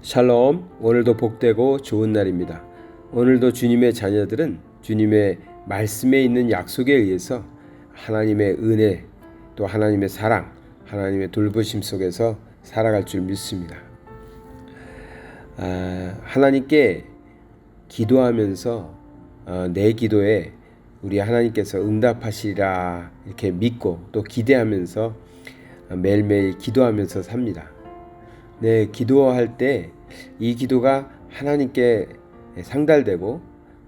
샬롬, 오늘도 복되고 좋은 날입니다. 오늘도 주님의 자녀들은 주님의 말씀에 있는 약속에 의해서 하나님의 은혜, 또 하나님의 사랑, 하나님의 돌보심 속에서 살아갈 줄 믿습니다. 하나님께 기도하면서 내 기도에 우리 하나님께서 응답하시리라 이렇게 믿고 또 기대하면서 매일매일 기도하면서 삽니다. 네, 기도할 때 이 기도가 하나님께 상달되고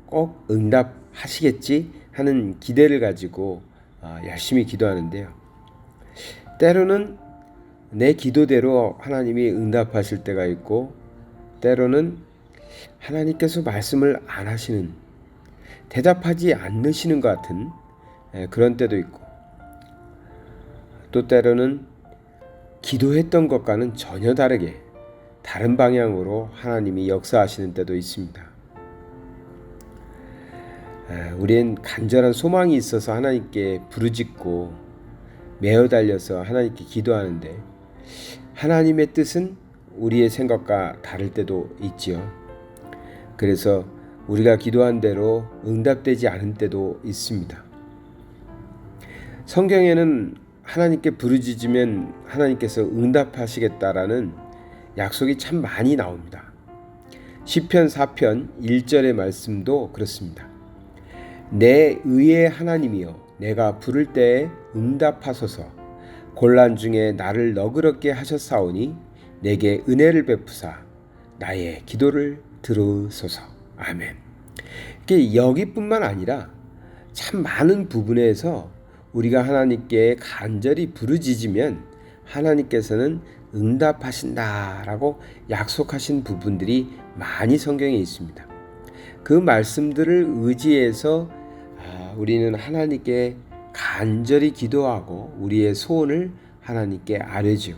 꼭 응답하시겠지 하는 기대를 가지고 열심히 기도하는데요. 때로는 내 기도대로 하나님이 응답하실 때가 있고, 때로는 하나님께서 말씀을 안 하시는, 대답하지 않으시는 것 같은 그런 때도 있고, 또 때로는 기도했던 것과는 전혀 다르게 다른 방향으로 하나님이 역사하시는 때도 있습니다. 우리는 간절한 소망이 있어서 하나님께 부르짖고 매어 달려서 하나님께 기도하는데, 하나님의 뜻은 우리의 생각과 다를 때도 있지요. 그래서 우리가 기도한 대로 응답되지 않은 때도 있습니다. 성경에는 하나님께 부르짖으면 하나님께서 응답하시겠다라는 약속이 참 많이 나옵니다. 시편 4편 1절의 말씀도 그렇습니다. 내 의의 하나님이여, 내가 부를 때에 응답하소서. 곤란 중에 나를 너그럽게 하셨사오니 내게 은혜를 베푸사 나의 기도를 들으소서. 아멘. 이게 여기뿐만 아니라 참 많은 부분에서 우리가 하나님께 간절히 부르짖으면 하나님께서는 응답하신다라고 약속하신 부분들이 많이 성경에 있습니다. 그 말씀들을 의지해서 우리는 하나님께 간절히 기도하고 우리의 소원을 하나님께 아뢰죠.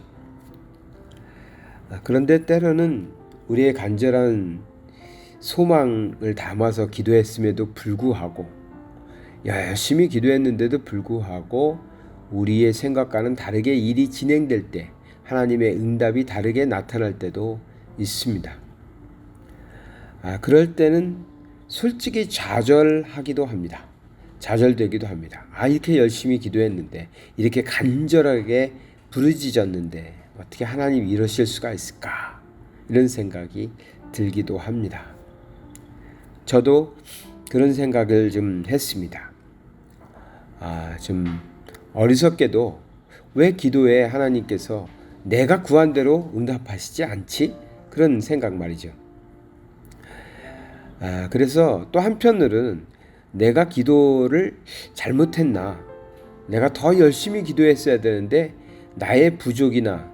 그런데 때로는 우리의 간절한 소망을 담아서 기도했음에도 불구하고, 열심히 기도했는데도 불구하고 우리의 생각과는 다르게 일이 진행될 때 하나님의 응답이 다르게 나타날 때도 있습니다. 그럴 때는 솔직히 좌절하기도 합니다. 좌절되기도 합니다. 이렇게 열심히 기도했는데, 이렇게 간절하게 부르짖었는데 어떻게 하나님이 이러실 수가 있을까? 이런 생각이 들기도 합니다. 저도 그런 생각을 좀 했습니다. 좀 어리석게도 왜 기도에 하나님께서 내가 구한 대로 응답하시지 않지? 그런 생각 말이죠. 그래서 또 한편으로는 내가 기도를 잘못했나? 내가 더 열심히 기도했어야 되는데 나의 부족이나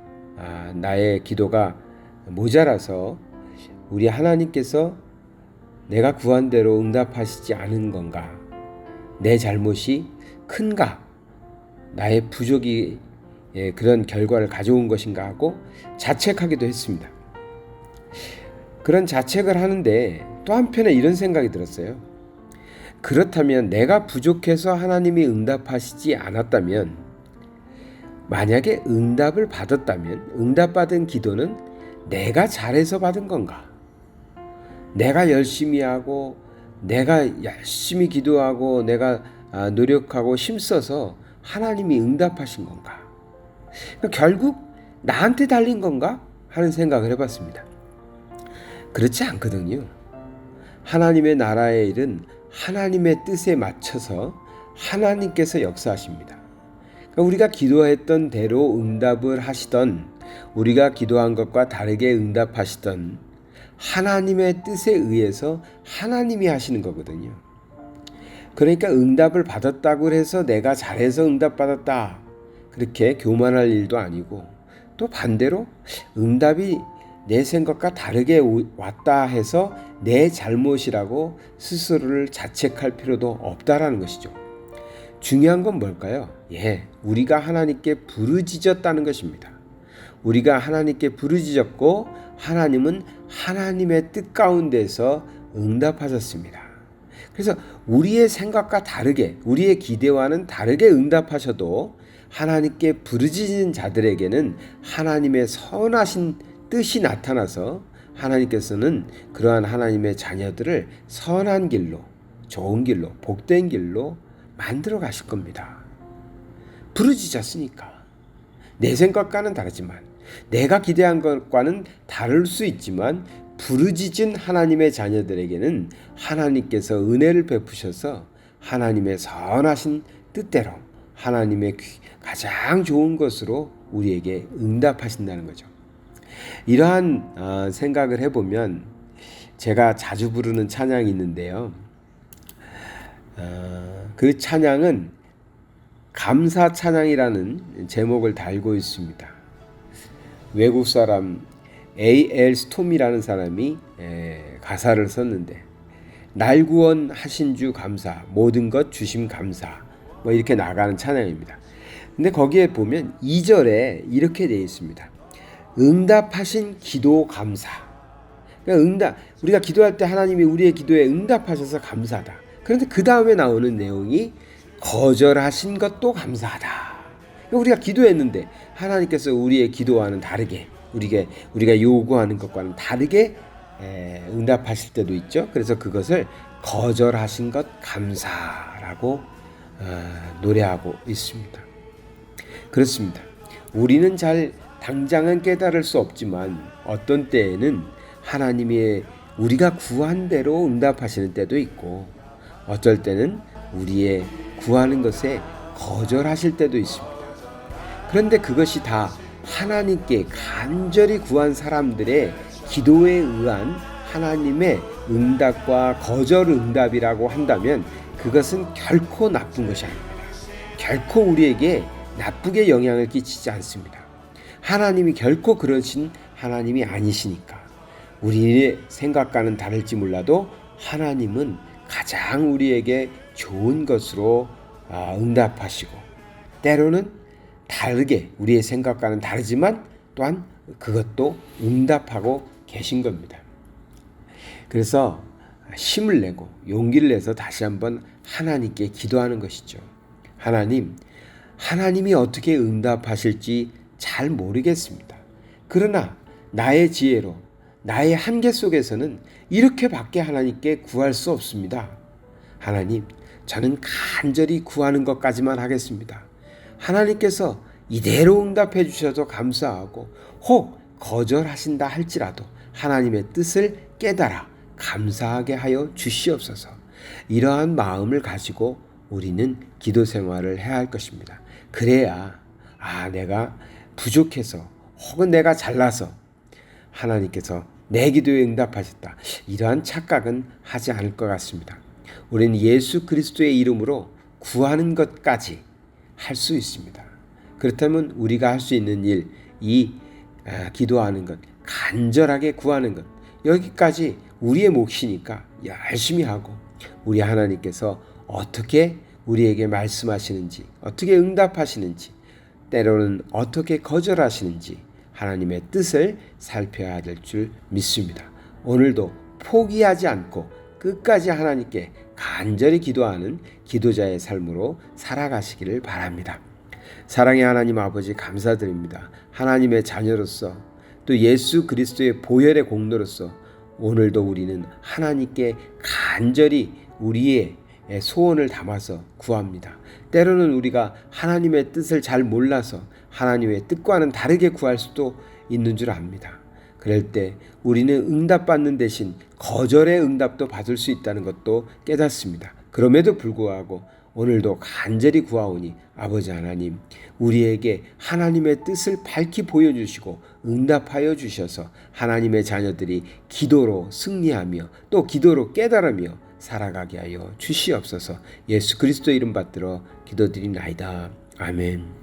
나의 기도가 모자라서 우리 하나님께서 내가 구한 대로 응답하시지 않은 건가? 내 잘못이 큰가? 나의 부족이 그런 결과를 가져온 것인가 하고 자책하기도 했습니다. 그런 자책을 하는데 또 한편에 이런 생각이 들었어요. 그렇다면 내가 부족해서 하나님이 응답하시지 않았다면, 만약에 응답을 받았다면 응답받은 기도는 내가 잘해서 받은 건가? 내가 열심히 하고 내가 열심히 기도하고 내가 노력하고 힘써서 하나님이 응답하신 건가? 결국 나한테 달린 건가? 하는 생각을 해봤습니다. 그렇지 않거든요. 하나님의 나라의 일은 하나님의 뜻에 맞춰서 하나님께서 역사하십니다. 우리가 기도했던 대로 응답을 하시던, 우리가 기도한 것과 다르게 응답하시던 하나님의 뜻에 의해서 하나님이 하시는 거거든요. 그러니까 응답을 받았다고 해서 내가 잘해서 응답받았다, 그렇게 교만할 일도 아니고, 또 반대로 응답이 내 생각과 다르게 왔다 해서 내 잘못이라고 스스로를 자책할 필요도 없다라는 것이죠. 중요한 건 뭘까요? 우리가 하나님께 부르짖었다는 것입니다. 우리가 하나님께 부르짖었고 하나님은 하나님의 뜻 가운데서 응답하셨습니다. 그래서 우리의 생각과 다르게, 우리의 기대와는 다르게 응답하셔도 하나님께 부르짖는 자들에게는 하나님의 선하신 뜻이 나타나서 하나님께서는 그러한 하나님의 자녀들을 선한 길로, 좋은 길로, 복된 길로 만들어 가실 겁니다. 부르짖었으니까. 내 생각과는 다르지만, 내가 기대한 것과는 다를 수 있지만, 부르짖은 하나님의 자녀들에게는 하나님께서 은혜를 베푸셔서 하나님의 선하신 뜻대로 하나님의 가장 좋은 것으로 우리에게 응답하신다는 거죠. 이러한 생각을 해보면 제가 자주 부르는 찬양이 있는데요. 그 찬양은 감사 찬양이라는 제목을 달고 있습니다. 외국 사람 A.L. 스톰이라는 사람이 가사를 썼는데, 날 구원하신 주 감사, 모든 것 주심 감사, 뭐 이렇게 나가는 찬양입니다. 근데 거기에 보면 2절에 이렇게 되어 있습니다. 응답하신 기도 감사. 그러니까 우리가 기도할 때 하나님이 우리의 기도에 응답하셔서 감사하다. 그런데 그 다음에 나오는 내용이 거절하신 것도 감사하다. 그러니까 우리가 기도했는데 하나님께서 우리의 기도와는 다르게, 우리가 요구하는 것과는 다르게 응답하실 때도 있죠. 그래서 그것을 거절하신 것 감사라고 노래하고 있습니다. 그렇습니다. 우리는 당장은 깨달을 수 없지만 어떤 때에는 하나님이 우리가 구한 대로 응답하시는 때도 있고, 어쩔 때는 우리의 구하는 것에 거절하실 때도 있습니다. 그런데 그것이 다 하나님께 간절히 구한 사람들의 기도에 의한 하나님의 응답과 거절 응답이라고 한다면 그것은 결코 나쁜 것이 아닙니다. 결코 우리에게 나쁘게 영향을 끼치지 않습니다. 하나님이 결코 그러신 하나님이 아니시니까. 우리의 생각과는 다를지 몰라도 하나님은 가장 우리에게 좋은 것으로 응답하시고, 때로는 다르게 우리의 생각과는 다르지만 또한 그것도 응답하고 계신 겁니다. 그래서 힘을 내고 용기를 내서 다시 한번 하나님께 기도하는 것이죠. 하나님이 어떻게 응답하실지 잘 모르겠습니다. 그러나 나의 지혜로, 나의 한계 속에서는 이렇게밖에 하나님께 구할 수 없습니다. 하나님, 저는 간절히 구하는 것까지만 하겠습니다. 하나님께서 이대로 응답해 주셔서 감사하고, 혹 거절하신다 할지라도 하나님의 뜻을 깨달아 감사하게 하여 주시옵소서. 이러한 마음을 가지고 우리는 기도 생활을 해야 할 것입니다. 그래야 내가 부족해서 혹은 내가 잘나서 하나님께서 내 기도에 응답하셨다, 이러한 착각은 하지 않을 것 같습니다. 우리는 예수 그리스도의 이름으로 구하는 것까지 할 수 있습니다. 그렇다면 우리가 할 수 있는 일, 기도하는 것, 간절하게 구하는 것, 여기까지 우리의 몫이니까 열심히 하고, 우리 하나님께서 어떻게 우리에게 말씀하시는지, 어떻게 응답하시는지, 때로는 어떻게 거절하시는지 하나님의 뜻을 살펴야 될 줄 믿습니다. 오늘도 포기하지 않고 끝까지 하나님께 간절히 기도하는 기도자의 삶으로 살아가시기를 바랍니다. 사랑의 하나님 아버지, 감사드립니다. 하나님의 자녀로서, 또 예수 그리스도의 보혈의 공로로서 오늘도 우리는 하나님께 간절히 우리의 소원을 담아서 구합니다. 때로는 우리가 하나님의 뜻을 잘 몰라서 하나님의 뜻과는 다르게 구할 수도 있는 줄 압니다. 그럴 때 우리는 응답받는 대신 거절의 응답도 받을 수 있다는 것도 깨닫습니다. 그럼에도 불구하고 오늘도 간절히 구하오니 아버지 하나님, 우리에게 하나님의 뜻을 밝히 보여주시고 응답하여 주셔서 하나님의 자녀들이 기도로 승리하며 또 기도로 깨달으며 살아가게 하여 주시옵소서. 예수 그리스도 이름 받들어 기도드리나이다. 아멘.